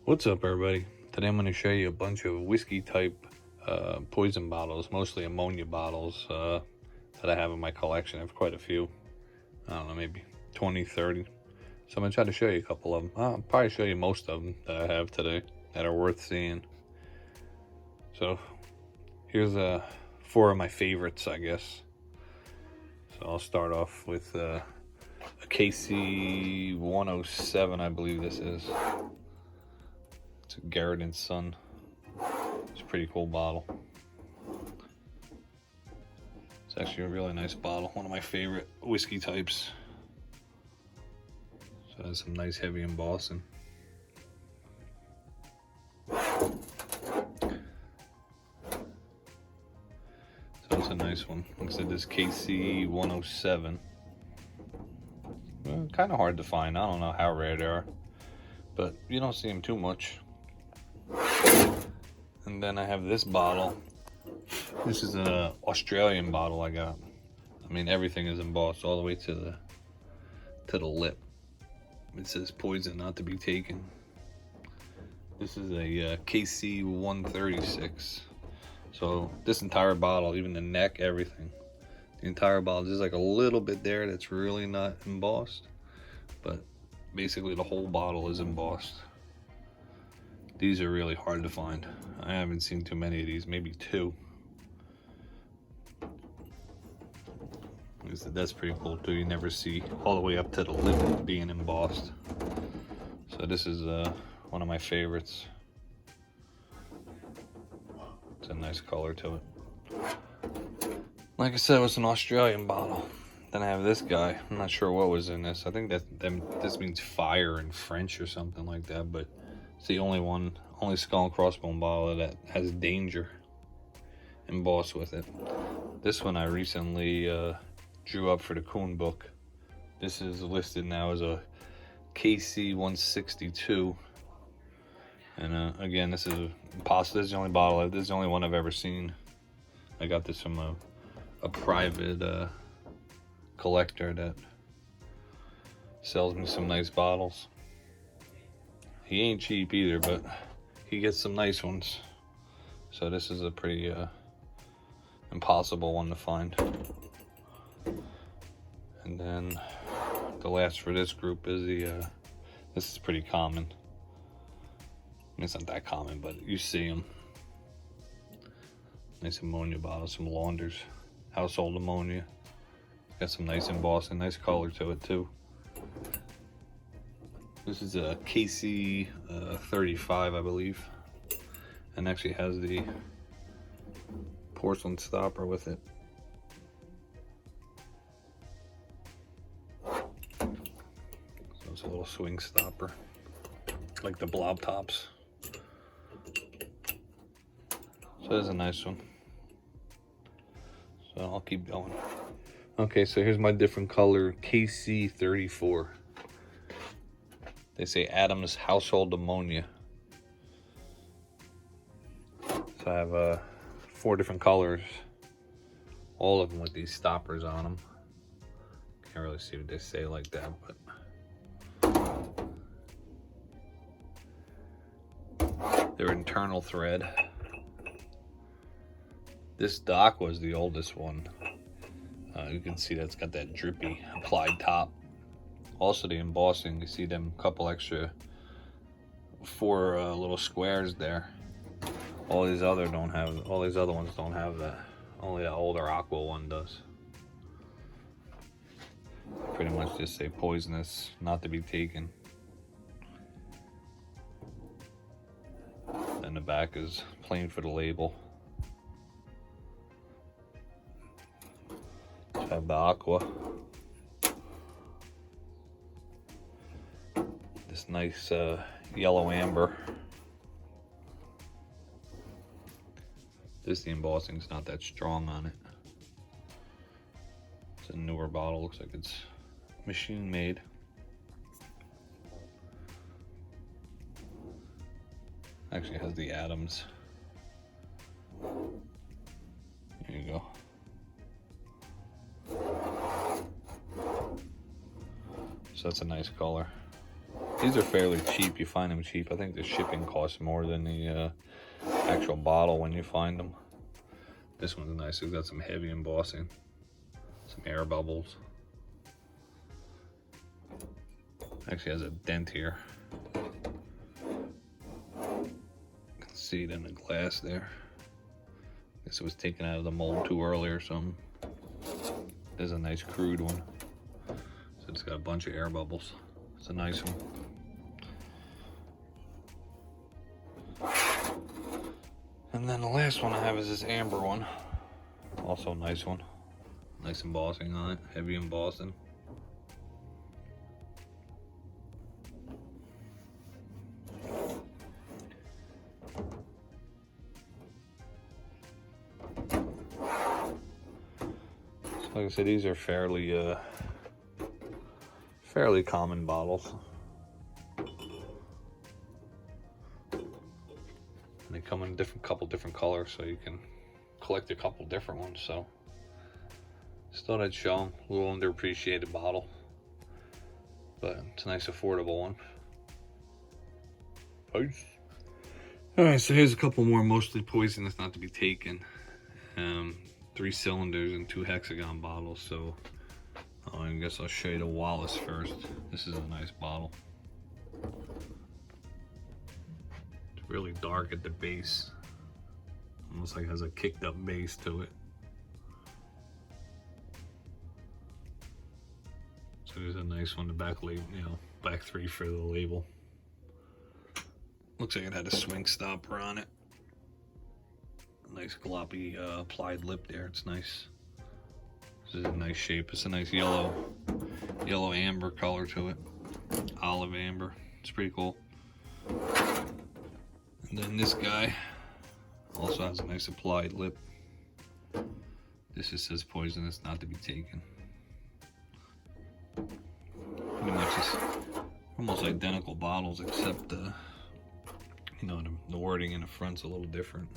What's up, everybody? Today I'm going to show you a bunch of whiskey type poison bottles, mostly ammonia bottles that I have in my collection. I have quite a few. I don't know, maybe 20, 30. So I'm going to try to show you a couple of them. I'll probably show you most of them that I have today that are worth seeing. So here's 4 of my favorites, I guess. So I'll start off with a KC 107, I believe this is. It's a Garrett and Son. It's a pretty cool bottle. It's actually a really nice bottle. One of my favorite whiskey types. So it has some nice heavy embossing. So it's a nice one. Looks like this KC 107. Well, kind of hard to find. I don't know how rare they are, but you don't see them too much. And then I have this bottle. This is an Australian bottle I got. I mean, everything is embossed all the way to the lip. It says poison not to be taken. This is a KC 136. So this entire bottle, even the neck, everything, the entire bottle, there's like a little bit there that's really not embossed, but basically the whole bottle is embossed. These are really hard to find. I haven't seen too many of these, maybe 2. That's pretty cool too. You never see all the way up to the lip being embossed. So this is one of my favorites. It's a nice color to it. Like I said, it was an Australian bottle. Then I have this guy. I'm not sure what was in this. I think this means fire in French or something like that, but it's the only skull and crossbone bottle that has danger embossed with it. This one I recently drew up for the Coon book. This is listed now as a KC 162. And again, this is impossible. This is the only bottle. This is the only one I've ever seen. I got this from a private collector that sells me some nice bottles. He ain't cheap either, but he gets some nice ones. So this is a pretty impossible one to find. And then the last for this group is this is pretty common. I mean, it's not that common, but you see them. Nice ammonia bottle, some launders, household ammonia. Got some nice embossing, nice color to it too. This is a KC 35, I believe, and actually has the porcelain stopper with it. So it's a little swing stopper, like the blob tops. So that's a nice one. So I'll keep going. Okay, so here's my different color KC 34. They say Adam's Household Ammonia. So I have 4 different colors, all of them with these stoppers on them. Can't really see what they say like that, but they're internal thread. This dock was the oldest one. You can see that's got that drippy applied top. Also the embossing, you see them couple extra 4 little squares there. All these other ones don't have that. Only the older aqua one does. Pretty much just say poisonous, not to be taken. And the back is plain for the label. Have the aqua. This nice yellow amber. The embossing's not that strong on it. It's a newer bottle, looks like it's machine made. Actually has the Adams. There you go. So that's a nice color. These are fairly cheap. You find them cheap. I think the shipping costs more than the actual bottle when you find them. This one's nice. It's got some heavy embossing, some air bubbles. Actually has a dent here. You can see it in the glass there. I guess it was taken out of the mold too early or something. There's a nice crude one. So it's got a bunch of air bubbles. It's a nice one. And then the last one I have is this amber one. Also a nice one. Nice embossing on it, heavy embossing. Like I said, these are fairly common bottles. And they come in couple different colors, so you can collect a couple different ones. So just thought I'd show them. A little underappreciated bottle, but it's a nice affordable one. Peace. Alright, so here's a couple more mostly poisonous, not to be taken. 3 cylinders and 2 hexagon bottles. So I guess I'll show you the Wallace first. This is a nice bottle. It's really dark at the base. Almost like it has a kicked up base to it. So there's a nice one, the back label, back 3 for the label. Looks like it had a swing stopper on it. Nice gloppy applied lip there. It's nice. This is a nice shape. It's a nice yellow amber color to it. Olive amber. It's pretty cool. And then this guy also has a nice applied lip. This just says poisonous, not to be taken. Pretty much just almost identical bottles, except the wording in the front's a little different.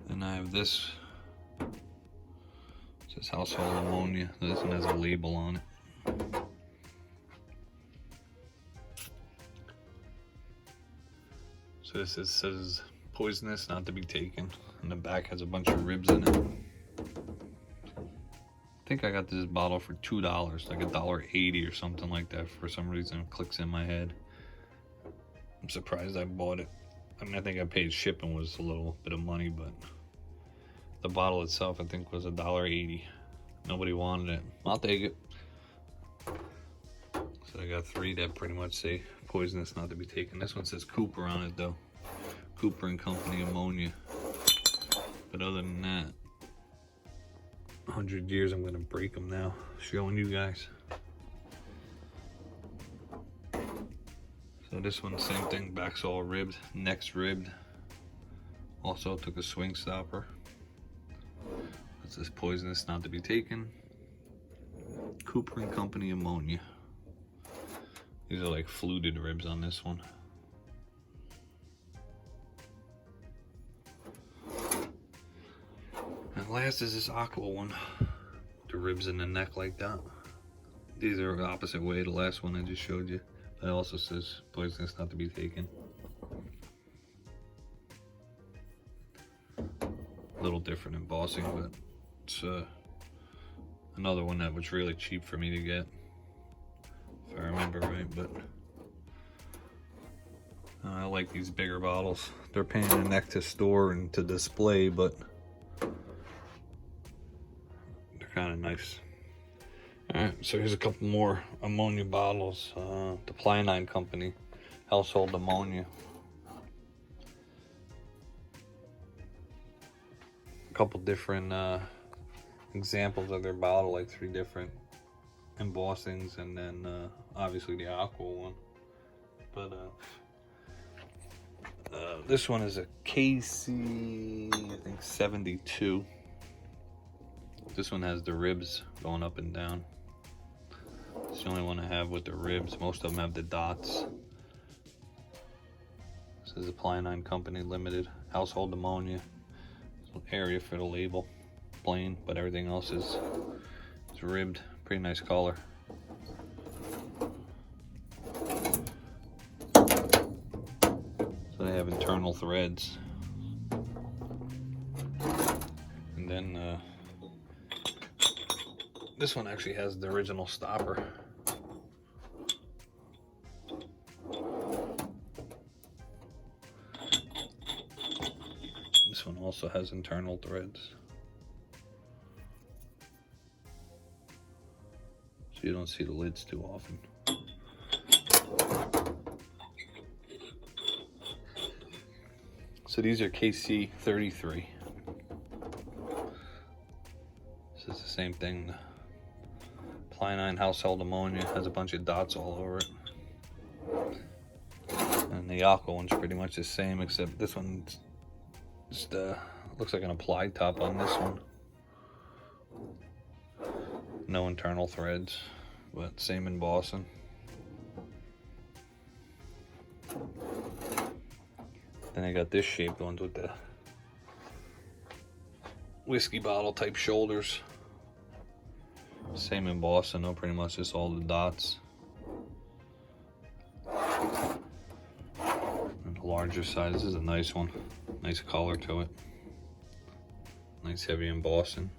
And I have this. It says household ammonia. This one has a label on it. So this says poisonous, not to be taken. And the back has a bunch of ribs in it. I think I got this bottle for $2, like $1.80 or something like that. For some reason it clicks in my head. I'm surprised I bought it. I mean, I think I paid shipping was a little bit of money, but the bottle itself I think was $1.80. Nobody wanted it. I'll take it. So I got 3 that pretty much say poisonous, not to be taken. This one says Cooper on it though. Cooper and Company Ammonia. But other than that, 100 years, I'm gonna break them now, showing you guys. So this one, same thing, back's all ribbed, neck's ribbed. Also took a swing stopper. It says poisonous, not to be taken. Cooper and Company Ammonia. These are like fluted ribs on this one. And last is this aqua one. The ribs in the neck like that. These are the opposite way, the last one I just showed you. It also says poisonous, not to be taken. A little different embossing, but it's another one that was really cheap for me to get, if I remember right. But I like these bigger bottles. They're a pain in the neck to store and to display, but they're kind of nice. Alright, so here's a couple more ammonia bottles. The Plynine Company, household ammonia. A couple different examples of their bottle, like 3 different embossings, and then obviously the aqua one. But this one is a KC, I think 72. This one has the ribs going up and down. It's the only one I have with the ribs. Most of them have the dots. This is a Plynine Company Limited, household ammonia. Area for the label, plain, but everything else is It's ribbed, pretty nice color. So they have internal threads. And then this one actually has the original stopper. This one also has internal threads. So you don't see the lids too often. So these are KC33. This is the same thing. Ply9 household ammonia has a bunch of dots all over it. And the aqua one's pretty much the same, except this one just looks like an applied top on this one. No internal threads, but same embossing. Then I got this shaped ones with the whiskey bottle type shoulders. Same embossing, though, pretty much just all the dots. And the larger size, this is a nice one. Nice color to it. Nice heavy embossing.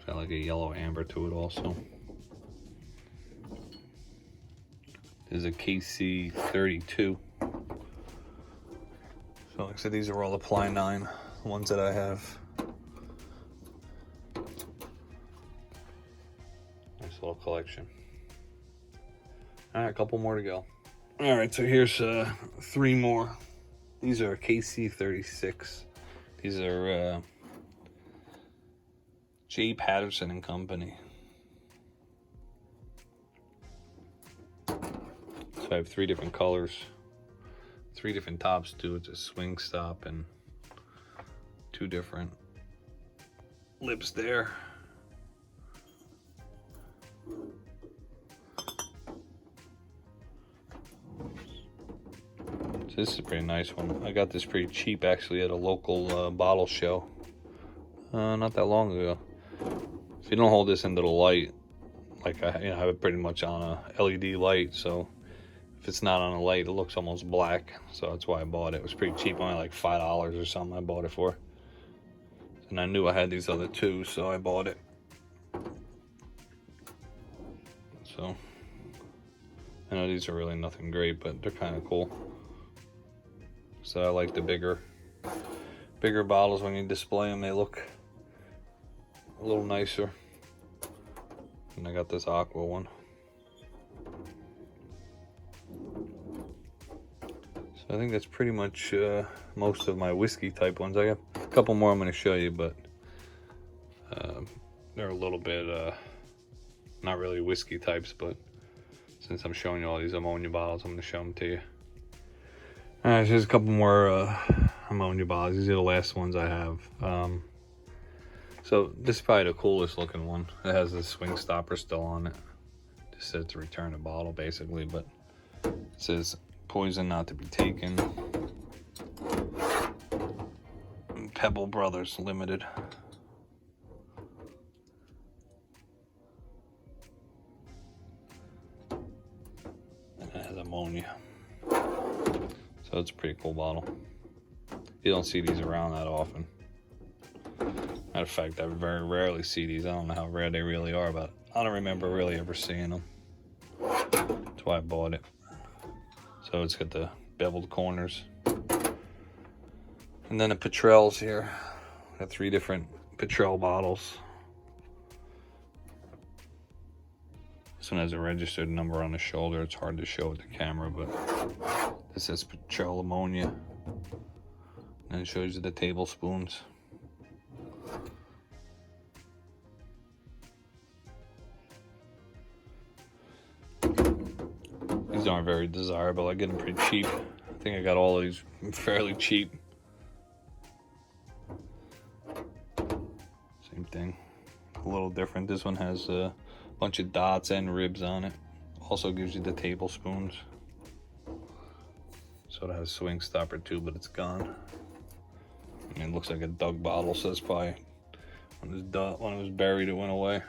Got like a yellow amber to it also. This is a KC32. So like I said, these are all the Ply9 ones that I have. Nice little collection. All right, a couple more to go. All right, so here's 3 more. These are KC36. These are J. Patterson and Company. So I have 3 different colors, 3 different tops too. It's a swing stop and 2 different lips there. So this is a pretty nice one. I got this pretty cheap actually at a local bottle show not that long ago. If you don't hold this into the light, like I have it pretty much on a LED light, so if it's not on a light, it looks almost black. So that's why I bought it. It was pretty cheap, only like $5 or something I bought it for. And I knew I had these other 2, so I bought it. So I know these are really nothing great, but they're kind of cool. So I like the bigger bottles when you display them. They look a little nicer. And I got this aqua one. So I think that's pretty much most of my whiskey type ones. I got a couple more I'm going to show you, but they're a little bit not really whiskey types, but since I'm showing you all these ammonia bottles, I'm going to show them to you. All right, so here's a couple more ammonia bottles. These are the last ones I have. So this is probably the coolest looking one. It has the swing stopper still on it. Just says to return the bottle basically, but it says poison not to be taken. Pebble Brothers Limited. And it has ammonia. So it's a pretty cool bottle. You don't see these around that often. Matter of fact, I very rarely see these. I don't know how rare they really are, but I don't remember really ever seeing them. That's why I bought it. So it's got the beveled corners. And then the Petrels here. Got 3 different Petrel bottles. This one has a registered number on the shoulder. It's hard to show with the camera, but this says Petrel Ammonia. And it shows you the tablespoons. These aren't very desirable. I get them pretty cheap. I think I got all of these fairly cheap. Same thing. A little different. This one has a bunch of dots and ribs on it. Also gives you the tablespoons. So it has a swing stopper too, but it's gone. And it looks like a Doug bottle, so it's probably When it was buried, it went away.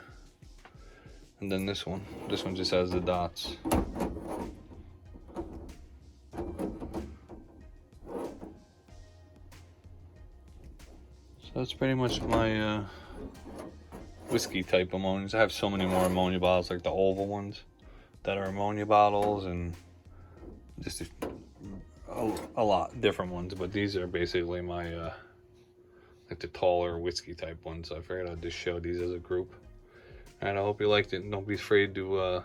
And then this one just has the dots. So that's pretty much my whiskey type ammonias. I have so many more ammonia bottles, like the oval ones that are ammonia bottles, and just a lot different ones. But these are basically my like the taller whiskey type ones. So I figured I'd just show these as a group. And I hope you liked it. Don't be afraid to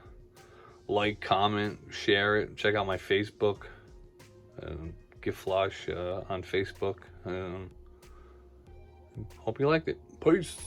like, comment, share it. Check out my Facebook. Gift Flash on Facebook. Hope you liked it. Peace.